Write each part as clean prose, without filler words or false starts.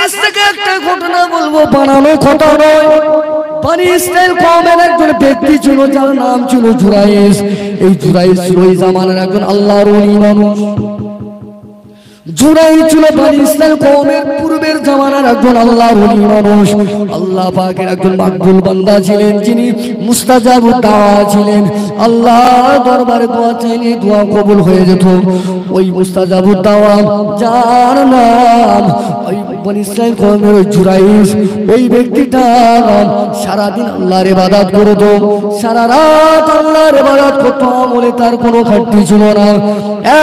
কাছ থেকে একটা ঘটনা বলবো, বানানো কথা নয়। বনি ইসরাইল কওমের একজন ব্যক্তি ছিল, যার নাম ছিল জুরাইস। এই জুরাইস ছিল ওই জামানার একজন আল্লাহর ওলি মানুষ। জুরাইস ছিল বনি ইসরাইল কওমের পূর্বের জামানার একজন আল্লাহর ওলি মানুষ। আল্লাহ পাকের একজন মাকবুল বান্দা ছিলেন, যিনি মুস্তাজাবুদ দাওয়া ছিলেন। আল্লাহর দরবারে দোয়া চাইলে দোয়া কবুল হয়ে যেত। ওই মুস্তাজাবুদ দাওয়া, যার নাম ওই বনি ইসরাইল কওমের জুরাইস, ওই ব্যক্তিটা সারাদিন আল্লাহর ইবাদত করত, সারা রাত আল্লাহর ইবাদত করত, আমলে তার কোনো ঘাটতি ছিল না।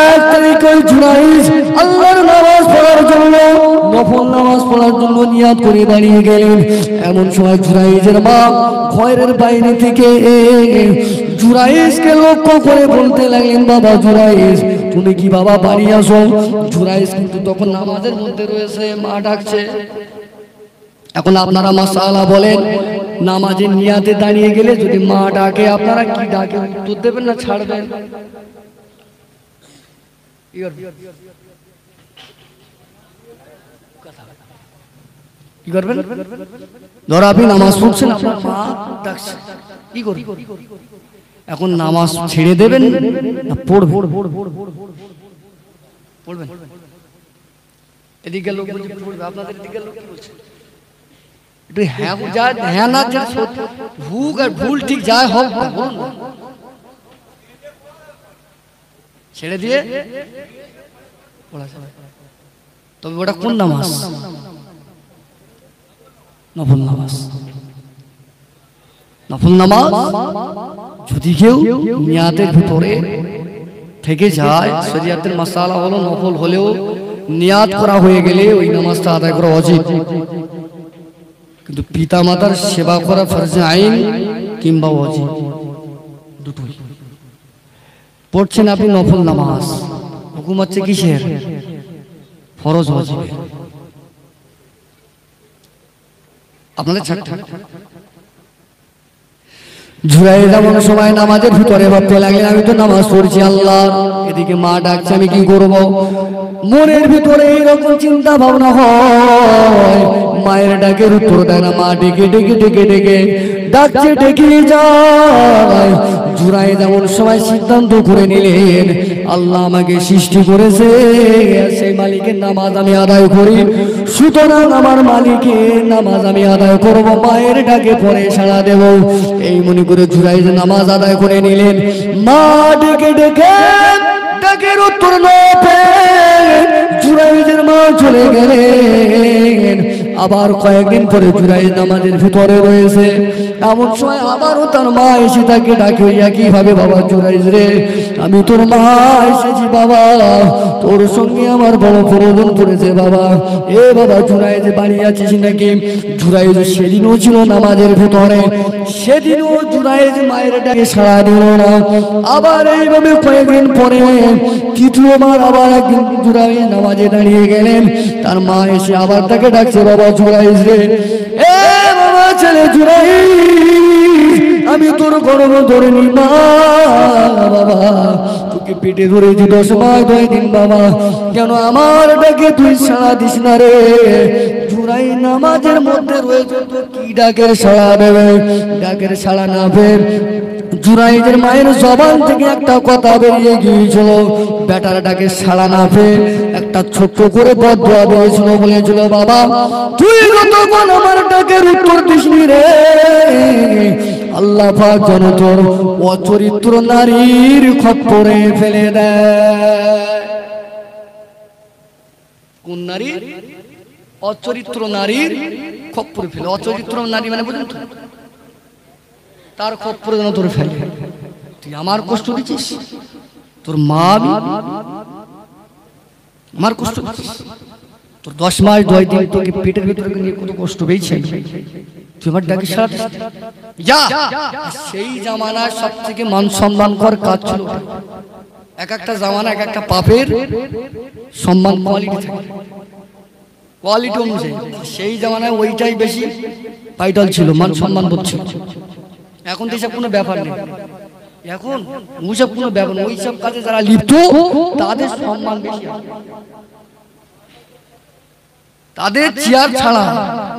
এক তারিখে ওই জুরাইস আল্লাহর নামাজ পড়ার জন্য, নফল নামাজ পড়ার জন্য নিয়াত করে দাঁড়িয়ে গেলেন। এমন সময় জুরাইসের মা ঘরের বাইরে থেকে জুরাইসকে লক্ষ্য করে বলতে লাগলেন, বাবা জুরাইস, তুমি কি বাবা বাড়ি আসো? জুরাইস কিন্তু তখন নামাজের মধ্যে রয়েছে, মা ডাকছে। এখন আপনারা মাশাআল্লাহ বলেন, নামাজের নিয়াতে দাঁড়িয়ে গেলে যদি মা ডাকে, আপনারা কি ডাকে উত্তর দেবেন না ছাড়বেন? কি করবেন? ধরো আপনি নামাজ পড়ছেন, আপনার মা ডাকছে, কি করবেন? এখন নামাজ ছেড়ে দেবেন না পড়বেন? পড়বেন। এদিকে লোক বলছে পড়বে, আপনাদের এদিকে লোক কি বলছে? একটু হ্যাঁ যা হ্যাঁ না যা ভুল আর ভুল ঠিক যায় হোক, ছেড়ে দিয়ে পড়া যাবে। তবে ওটা কোন নামাজ? নফল নামাজ। নফল নামাজ যদি কেউ নিয়াতের ভিতরে থেকে যায়, শরীয়তের মাসালা হলো নফল হলেও নিয়াত করা হয়ে গেলে ওই নামাজটা আদায় করা ওয়াজিব। কিন্তু পিতা মাতার সেবা করা ফরজে আইন কিংবা ওয়াজিব, দুটোই। পড়ছেন আপনি নফল নামাজ, হুকুম হচ্ছে কিসের? ফরজ ওয়াজিব। আপনাদের ছাড়তে জুরাইস এমন সময় নামাজের ভিতরে ভাবতে লাগলেন, আমি তো নামাজ পড়ছি আল্লাহ, এদিকে মা ডাকছে, আমি কি করব? মনের ভিতরে এইরকম চিন্তা ভাবনা হয়, মায়ের ডাকের উত্তর দেয় না, মা ডেকে ডেকে ডেকে ডেকে ডাকছে, ডেকে যায়। জুরাইস এমন সময় সিদ্ধান্ত করে নিলেন, আল্লাহ আমাকে সৃষ্টি করেছে, সেই মালিকের নামাজ আমি আদায় করি, সুতরাং আমার মালিকের নামাজ আমি আদায় করব, মায়ের ডাকে পরে সাড়া দেব। এই মনে করে জুরাইস নামাজ আদায় করে নিলেন। মা ডেকে ডেকে ডাকের উত্তর না পেয়ে জুরাইসের মা চলে গেলেন। আবার কয়েকদিন পরে জুরাইস নামাজের ভিতরে রয়েছে, এমন সময় আবারও তার মা এসে তাকে ডাকে, কিভাবে বাবা জুরাইস রে, আমি তোর মা এসেছি বাবা, তোর সঙ্গে আমার বড় প্রয়োজন পড়েছে বাবা। এ বাবা জুরাইস বাড়ি আছিস নাকি? জুরাইস সেদিনও ছিল নামাজের ভিতরে, সেদিনও জুরাইস মায়ের ডাকে সাড়া দিল না। আবার এইভাবে কয়েকদিন পরে তৃতীয়বার আবার একদিন জুরাইস নামাজে দাঁড়িয়ে গেলেন, তার মা এসে আবার তাকে ডাকছে, বাবা জুরাইস রে, এ বাবা ছেলে জুরাইস, আমি তোর গর্ব ধরে নি মা, বাবা তোকে পেটে ধরেছি 10 মাস 2 দিন বাবা, কেন আমার ডাকে তুই সাড়া দিস না রে? জুরাইস নামাজের মধ্যে রয়েছে, তো কি ডাকের সাড়া দেবে? ডাকের সাড়া না পেয়ে জুরাইসের মায়ের জবান থেকে একটা কথা বেরিয়ে গিয়েছিল, বেটার ডাকে সাড়া না পেয়ে একটা ছোট্ট করে বদদুয়া দিয়েছিল, বলেছিল, বাবা তুই যতক্ষণ আমার ডাকের উত্তর দিসনি রে, আল্লাহ পাক যেন তোর অচরিত্র নারীর খপ্পরে ফেলে দেয়। কোন নারী? অচরিত্র নারীর খপ্পরে ফেলে। অচরিত্র নারী মানে বুঝলেন তো, তার খপ্পরে যেন তোর ফেলে। তুই আমার কষ্ট দিচ্ছিস, তোর মা আমার কষ্ট দিচ্ছিস, তোর 10 মাস 2 দিন তোকে পেটের ভিতরে নিয়ে কত কষ্ট পেয়েছে, তুই আমার ডাকে সাড়া দিস যা। সেই জামানার সব থেকে মান সম্মান কর কাজ ছিল। এক একটা জামানা এক একটা পাপের সম্মান কোয়ালিটি থাকে, কোয়ালিটি অনুযায়ী সেই জামানায় ওইটাই বেশি টাইটেল ছিল, মান সম্মান বোধ ছিল। এখন তো এসব কোনো ব্যাপার নেই, এখন ওইসব কোনো ব্যাপার নেই, ওইসব কাজে যারা লিপ্ত তাদের সম্মান বেশি। তাদের চেয়ার ছাড়া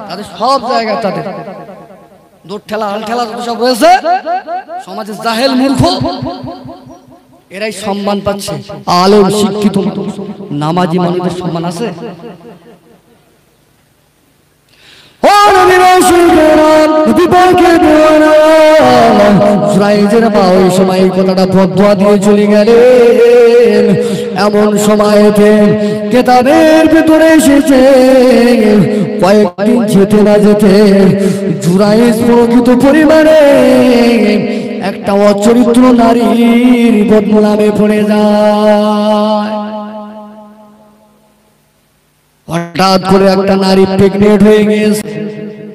তাদের সব জায়গায় তাদের দৌড় ঠেলা হাল ঠেলা সব রয়েছে সমাজে জাহেল মূর্খ এরাই সম্মান পাচ্ছে আলেম শিক্ষিত নামাজি মানুষদের সম্মান আছে ও নবীর রাসূলেরা বিপক্ষে দেওয়ানা সুরাইজের মা ওই সময় এই কথাটা ফতোয়া দিয়ে চলে গেলেন এমন সময়তে কিতাবের ভিতরে এসেছে কয়েকদিন যেতে না যেতে জুরাইজ প্রকৃত পরিমাণে একটা অচরিত্র নারীর বদনামে পড়ে যায় হঠাৎ করে একটা নারী প্রেগনেন্ট হয়ে গেছে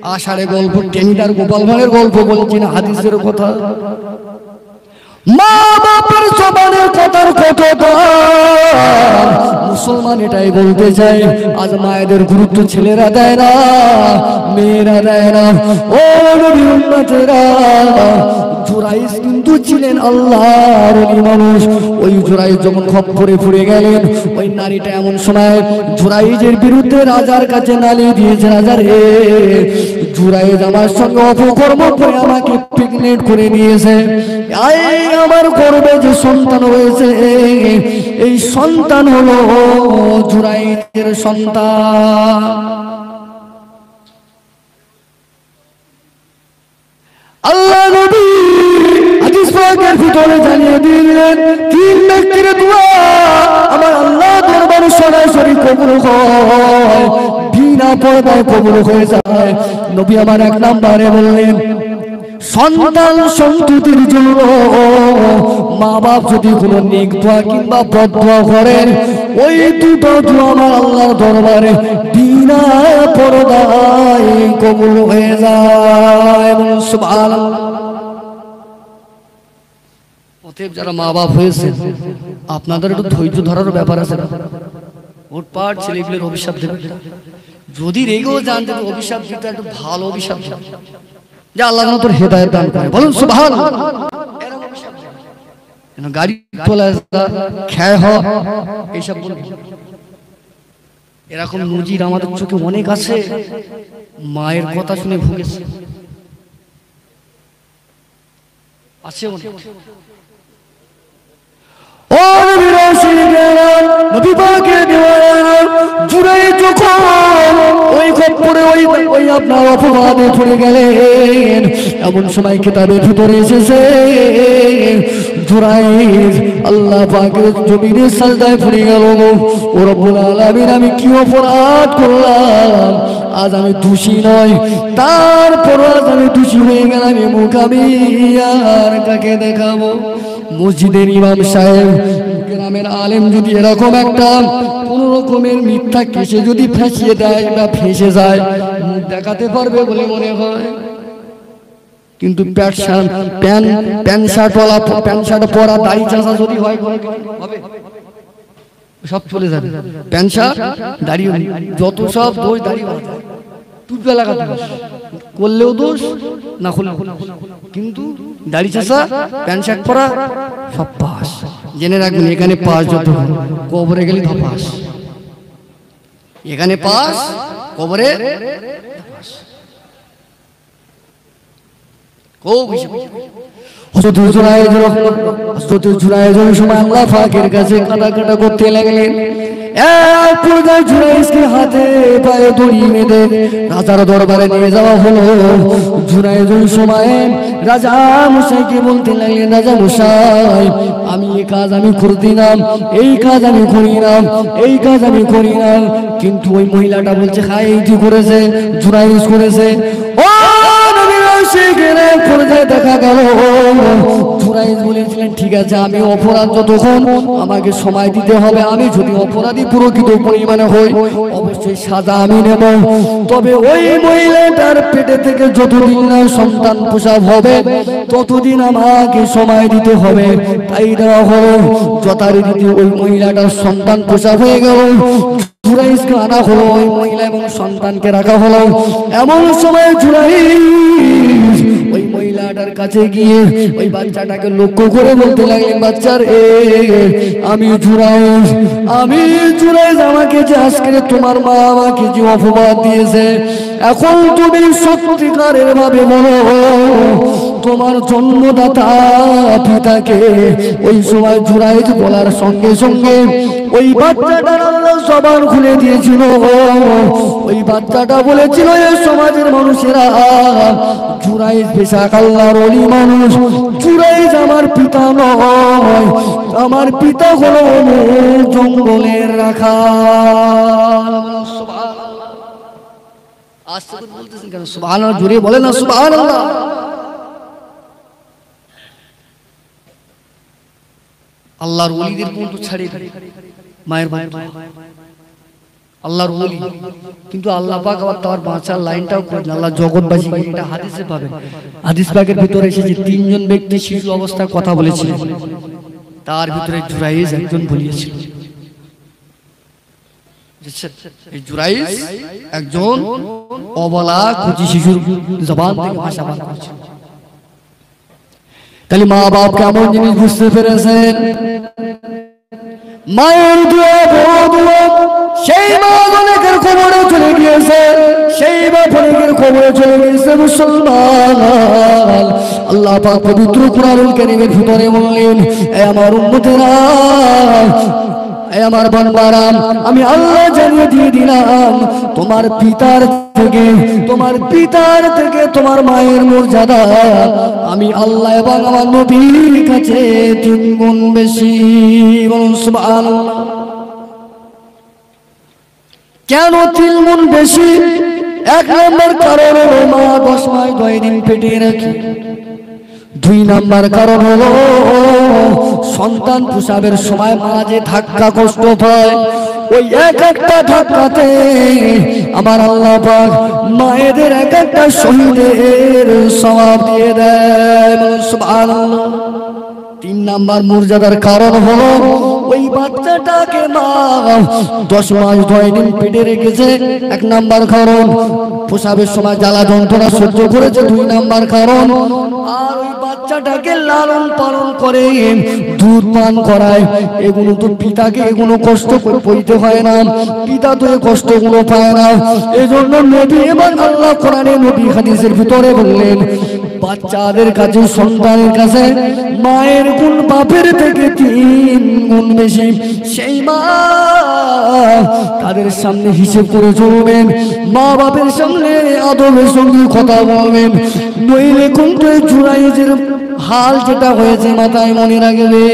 আষাঢ়ে গল্প টেনিদার গোপাল ভাঁড়ের গল্প বলছি না হাদিসের কথা মা বাপের জবানের কথার কত মুসলমান এটাই বলতে চাই আজ মায়েদের গুরুত্ব ছেলেরা দেয় না মেয়েরা দেয় না ও নবী উম্মতেরা জুরাইজ কিন্তু ছিলেন আল্লাহর ওলি মানুষ ওই জুরাইজ যখন খপ্পরে পড়ে গেলেন ওই নারীটা এমন সময় জুরাইজের বিরুদ্ধে রাজার কাছে নালিশ দিয়েছে রাজা রে জুরাইজ আমার সঙ্গে অপকর্ম করে আমাকে প্রেগনেন্ট করে নিয়েছে আমার গর্ভে যে সন্তান হয়েছে এই সন্তান হলো জুরাইজের সন্তান আল্লাহ নবী হাদিস পাকের ভিতরে জানিয়ে দিলেন তিন ব্যক্তির দোয়া আমার আল্লাহ দরবারে সরাসরি কবুল হয় বিনা পর্দায় কবুল হয়ে যায় নবী আমার এক নম্বরে বললেন সন্তান সন্ততির জন্য মা বাপ যদি কোনো নেক দোয়া কিংবা বদ দোয়া করেন ওই দুটো দোয়া আমার আল্লাহর দরবারে বিনা পর্দায় কবুল হয়ে যায় সুবহানাল্লাহ অতএব যারা মা বাপ হয়েছে আপনাদের একটু ধৈর্য ধরার ব্যাপার আছে উটপাট ছেলেগুলোর অভিশাপ দেবে যদি রেগেও যান যে অভিশাপ দিতে একটু ভালো অভিশাপ যে আল্লাহ যেন তোর হেদায়েত দান করে বলুন সুবহানাল্লাহ গাড়ি তোলা খেয়ে হ এইসব এরকম নজির আমাদের চোখে অনেক আছে মায়ের কথা শুনে ভুগেছে আছে অনেক ও নবীর রাসূলেরা নবী পাকের দেওয়ানা জুরাইজ যখন ওই খপ্পরে ওই আপনার অপবাদে পড়ে গেলেন এমন সময় কিতাবের ভিতরে এসেছে জুরাইজ আল্লাহ পাকের জমিনে সাজদায় পড়ে গেল ও রব্বুল আলামিন আমি কি অপরাধ করলাম আজ আমি দোষী নয় তারপর আজ আমি দোষী হয়ে গেলাম মুখ আমি আর কাকে দেখাবো মসজিদের ইমাম সাহেব গ্রামের আলেম যদি এরকম একটা কোন রকমের মিথ্যা কেসে যদি ফেঁসিয়ে দেয় বা ফেঁসে যায় মুখ দেখাতে পারবে বলে মনে হয় কিন্তু প্যান্ট শার্ট পরা দাড়ি চাষা যদি হয় হবে সব চলে যাবে প্যান্ট শার্ট দাড়ি যত সব দোষ দাড়ি টুপি লাগাতে করলেও দোষ না করলেও কিন্তু দাড়ি চাষা প্যান্ট শার্ট পরা সব পাস জেনে রাখবেন এখানে পাস যত কবরে গেলে তো পাস এখানে পাস কবরে সময় আল্লাহ পাকের কাছে কাটা করতে লাগলেন হাতে পায়ে দড়ি বেঁধে রাজার দরবারে নিয়ে যাওয়া হলো জুরাইজ ওই সময় রাজা মশাইকে বলতে লাগলেন রাজা মশাই আমি এই কাজ আমি করতাম এই কাজ আমি করি না এই কাজ আমি করি না কিন্তু ওই মহিলাটা বলছে হ্যাঁ এইটি করেছে জুরাইজ করেছে ও দেখা গেল জুরাইজ বলেছিলেন ঠিক আছে আমি অপরাধ যতক্ষণ আমাকে সময় দিতে হবে আমি যদি অপরাধী প্রকৃত পরিমাণে হই অবশ্যই সাজা আমি নেব তবে ওই মহিলাটার পেটে থেকে যতদিন না সন্তান প্রসব হবে ততদিন আমাকে সময় দিতে হবে তাই দেওয়া হলো যথারীতি ওই মহিলাটার সন্তান প্রসব হয়ে গেল জুরাইজকে আনা হলো ওই মহিলা এবং সন্তানকে রাখা হলো এমন সময় জুরাইজ ওই মহিলাটার কাছে গিয়ে ওই বাচ্চাটাকে লক্ষ্য করে বলতে লাগলেন, বাচ্চার আমি জুরাইজ আমাকে যে আজকে তোমার মা আমাকে যে অপবাদ দিয়েছে, এখন তুমি সত্যিকারের ভাবে বলো তোমার জন্মদাতা পিতাকে। ওই সময় জুরাইজ বলার সঙ্গে সঙ্গে ওই বাচ্চাটার আল্লাহ জবান খুলে দিয়েছিল। ওই বাচ্চাটা বলেছিল, এই সমাজের মানুষেরা জুরাইজ বেশাক আল্লাহর ওলি মানুষ, জুরাইজ আমার পিতা নয়, আমার পিতা হলো জঙ্গলের রাখাল। আস্তে করে বলতেছেন কেন? সুবহানাল্লাহ জোরে বলেন না সুবহানাল্লাহ। আল্লাহর ওলিদের পর্যন্ত ছাড়ে মায়ের ভাই আল্লাহর ওলি, কিন্তু আল্লাহ পাক আবার তার বাঁচার লাইনটাও করে আল্লাহ জগৎবাসীকে। এটা হাদিসে পাবেন, হাদিস পাকের ভিতরে এসেছে তিনজন ব্যক্তি শিশু অবস্থায় কথা বলেছিলেন, তার ভিতরে জুরাইজ একজন বলিয়েছিল। এই জুরাইজ একজন অবলা কুচি শিশুর জবান থেকে ভাষা বার করছে। তাহলে মা বাপ কেমন জিনিস বুঝতে পেরেছেন? মায়ের দুয়া বড় দুয়া, সেই মা অনেকের খবরে চলে গিয়েছে, সেই বাপ অনেকের খবরে চলে গিয়েছে। মুসলমান, আল্লাহ পাক পবিত্র কুরআনুল কারীমের ভিতরে বললেন, এ আমার উম্মতেরা, এ আমার বান্দারা, আমি আল্লাহ জানিয়ে দিয়ে দিলাম তোমার পিতার থেকে তোমার মায়ের মর্যাদা আমি আল্লাহ এবং আমার নবীর কাছে 3 গুণ বেশি। বলুন সুবহানাল্লাহ। কেন 3 গুণ বেশি? 1 নম্বর কারণ হলো মা 10 মাস 9 দিন পেটে রাখে। 2 নম্বর কারণ হলো সন্তান প্রসবের সময় মা যে ধাক্কা কষ্ট পায়, ওই এক একটা ধাক্কাতে আমার আল্লাহ পাক মায়েদের এক একটা শহীদের সওয়াব দিয়ে দেয়। সুবহানাল্লাহ। 3 নম্বর মর্যাদার কারণ হলো ওই বাচ্চাটাকে মা 10 মাস 9 দিন পেটে রেখেছে, 1 নম্বর কারণ। প্রসবের সময় জ্বালা যন্ত্রণা সহ্য করেছে, 2 নম্বর কারণ। আর ওই বাচ্চাটাকে লালন পালন করে দুধ পান করায়, এগুলো তো পিতাকে এগুলো কষ্ট করতে হয় না, পিতা তো এই কষ্টগুলো পায় না। এজন্য নবী এবং আল্লাহ কোরআনে নবী হাদিসের ভিতরে বললেন, বাচ্চাদের কাছে সন্তানের কাছে মায়ের গুণ বাপের থেকে 3 গুণ বেশি। সেই মা তাদের সামনে হিসেব করে চলবেন, মা বাপের সামনে আদবের সঙ্গে কথা বলবেন, নইলে কিন্তু জুরাইজের হাল যেটা হয়েছে মাথায় মনে রাখবে।